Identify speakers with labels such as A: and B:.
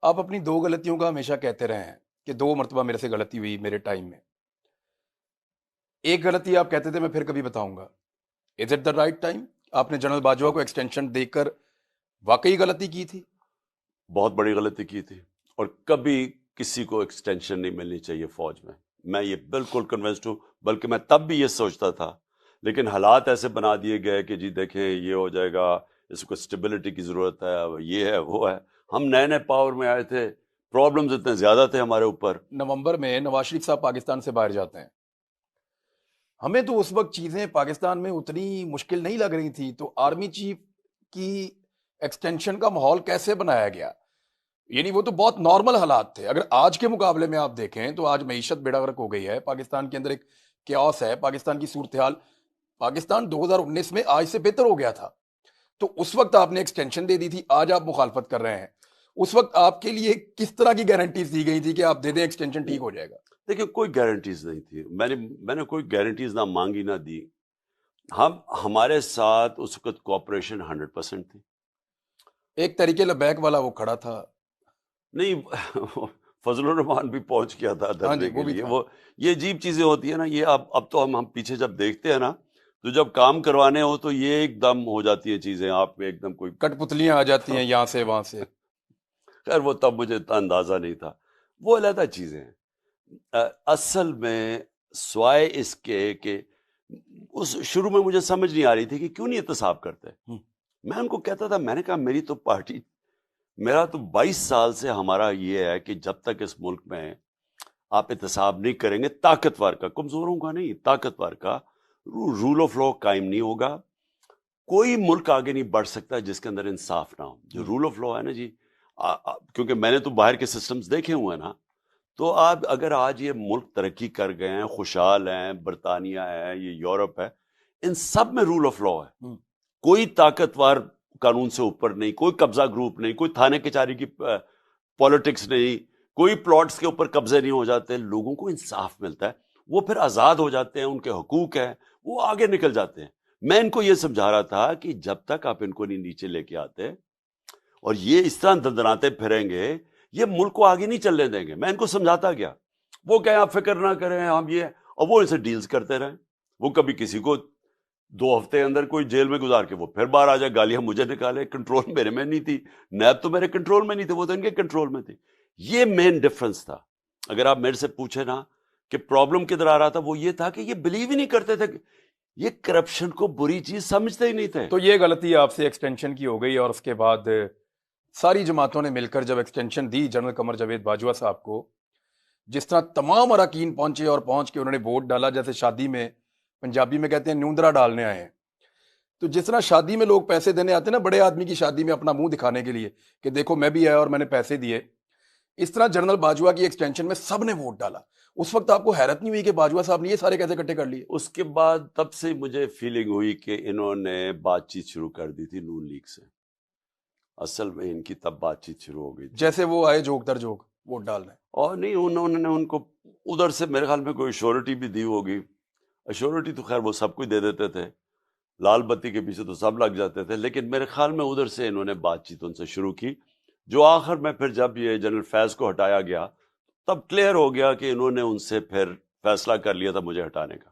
A: آپ اپنی دو غلطیوں کا ہمیشہ کہتے رہے ہیں کہ دو مرتبہ میرے سے غلطی ہوئی میرے ٹائم میں. ایک غلطی آپ کہتے تھے میں پھر کبھی بتاؤں گا. Is it the right time? آپ نے جنرل باجوہ کو ایکسٹینشن دے کر واقعی غلطی کی تھی؟
B: بہت بڑی غلطی کی تھی، اور کبھی کسی کو ایکسٹینشن نہیں ملنی چاہیے فوج میں یہ بالکل کنونسڈ ہوں. بلکہ میں تب بھی یہ سوچتا تھا، لیکن حالات ایسے بنا دیے گئے کہ جی دیکھیں یہ ہو جائے گا، اس کو اسٹیبلٹی کی ضرورت ہے، یہ ہے وہ ہے. ہم نئے نئے پاور میں آئے تھے، پرابلمز اتنے زیادہ تھے ہمارے اوپر.
A: نومبر میں نواز شریف صاحب پاکستان سے باہر جاتے ہیں. ہمیں تو اس وقت چیزیں پاکستان میں اتنی مشکل نہیں لگ رہی تھی، تو آرمی چیف کی ایکسٹینشن کا ماحول کیسے بنایا گیا؟ یعنی وہ تو بہت نارمل حالات تھے. اگر آج کے مقابلے میں آپ دیکھیں تو آج معیشت بیڑا غرق ہو گئی ہے، پاکستان کے اندر ایک کیوس ہے، پاکستان کی صورتحال. پاکستان 2019 میں آج سے بہتر ہو گیا تھا. تو اس وقت آپ نے ایکسٹینشن دے دی تھی، آج آپ مخالفت کر رہے ہیں. اس وقت آپ کے لیے کس طرح کی گارنٹیز دی گئی تھی کہ آپ دے دیں ایکسٹینشن ٹھیک ہو جائے گا؟
B: دیکھیں کوئی گارنٹیز نہیں تھی، میں نے کوئی گارنٹیز نہ مانگی نہ دی. ہمارے ساتھ اس وقت کوآپریشن 100% تھی.
A: ایک طریقے لبیک والا وہ کھڑا تھا.
B: نہیں فضل الرحمان بھی پہنچ گیا تھا
A: ہاں جی،
B: دھرنے کے
A: وہ بھی
B: لیے.
A: تھا.
B: وہ یہ عجیب چیزیں ہوتی ہیں نا، یہ اب تو ہم پیچھے جب دیکھتے ہیں نا، تو جب کام کروانے ہو تو یہ ایک دم ہو جاتی ہیں چیزیں آپ میں ایک دم کوئی.
A: کٹ پتلیاں آ جاتی ہیں یہاں سے وہاں سے.
B: خیر وہ تب مجھے اتنا اندازہ نہیں تھا، وہ علیحدہ چیزیں ہیں. اصل میں سوائے اس کے کہ اس شروع میں مجھے سمجھ نہیں آ رہی تھی کہ کیوں نہیں احتساب کرتے. میں ان کو کہتا تھا، میں نے کہا میری تو پارٹی، میرا تو 22 سال سے ہمارا یہ ہے کہ جب تک اس ملک میں آپ احتساب نہیں کریں گے، طاقتور کا، کمزوروں کا نہیں، طاقتور کا رول آف لا قائم نہیں ہوگا. کوئی ملک آگے نہیں بڑھ سکتا جس کے اندر انصاف نہ ہو. جو رول آف لا ہے نا جی، کیونکہ میں نے تو باہر کے سسٹمز دیکھے ہوئے ہیں نا، تو آپ اگر آج یہ ملک ترقی کر گئے ہیں، خوشحال ہیں، برطانیہ ہے، یہ یورپ ہے، ان سب میں رول آف لا ہے. کوئی طاقتور قانون سے اوپر نہیں، کوئی قبضہ گروپ نہیں، کوئی تھانے کچہری کی پالیٹکس نہیں، کوئی پلاٹس کے اوپر قبضے نہیں ہو جاتے. لوگوں کو انصاف ملتا ہے، وہ پھر آزاد ہو جاتے ہیں، ان کے حقوق ہیں، وہ آگے نکل جاتے ہیں. میں ان کو یہ سمجھا رہا تھا کہ جب تک آپ ان کو نہیں نیچے لے کے آتے اور یہ اس طرح دندناتے پھریں گے، یہ ملک کو آگے نہیں چلنے دیں گے. میں ان کو سمجھاتا گیا. وہ کہیں آپ فکر نہ کریں، ہم یہ، اور وہ ان سے ڈیلز کرتے رہیں. وہ کبھی کسی کو 2 ہفتے اندر کوئی جیل میں گزار کے وہ پھر باہر آ جائے، گالیاں مجھے نکالے. کنٹرول میرے میں نہیں تھی، نیب تو میرے کنٹرول میں نہیں تھے، وہ تو ان کے کنٹرول میں تھی. یہ مین ڈفرنس تھا. اگر آپ میرے سے پوچھیں نا کہ پرابلم کدھر آ رہا تھا، وہ یہ تھا کہ یہ بلیو ہی نہیں کرتے تھے، یہ کرپشن کو بری چیز سمجھتے ہی نہیں تھے.
A: تو یہ غلطی آپ سے ایکسٹینشن کی ہو گئی، اور اس کے بعد ساری جماعتوں نے مل کر جب ایکسٹینشن دی جنرل قمر جاوید باجوہ صاحب کو، جس طرح تمام اراکین پہنچے اور پہنچ کے انہوں نے ووٹ ڈالا، جیسے شادی میں پنجابی میں کہتے ہیں نیوندرا ڈالنے آئے ہیں. تو جس طرح شادی میں لوگ پیسے دینے آتے ہیں نا بڑے آدمی کی شادی میں اپنا منہ دکھانے کے لیے کہ دیکھو میں بھی آیا اور میں نے پیسے دیے، اس طرح جنرل باجوہ کی ایکسٹینشن میں سب نے ووٹ ڈالا. اس وقت آپ کو حیرت نہیں ہوئی کہ باجوہ صاحب نے یہ سارے کیسے اکٹھے کر لیے؟
B: اس کے بعد تب سے مجھے فیلنگ ہوئی کہ انہوں نے بات چیت شروع کر دی تھی نون لیگ سے. اصل میں ان کی تب بات چیت شروع ہو گئی تھی،
A: جیسے وہ آئے جھوک در جھوک ووٹ ڈالنے.
B: اور نہیں انہوں نے ان کو ادھر سے میرے خیال میں کوئی ایشورٹی بھی دی ہوگی. ایشورٹی تو خیر وہ سب کو دے دیتے تھے، لال بتی کے پیچھے تو سب لگ جاتے تھے، لیکن میرے خیال میں ادھر سے انہوں نے بات چیت ان سے شروع کی، جو آخر میں پھر جب یہ جنرل فیض کو ہٹایا گیا تب کلیئر ہو گیا کہ انہوں نے ان سے پھر فیصلہ کر لیا تھا مجھے ہٹانے کا.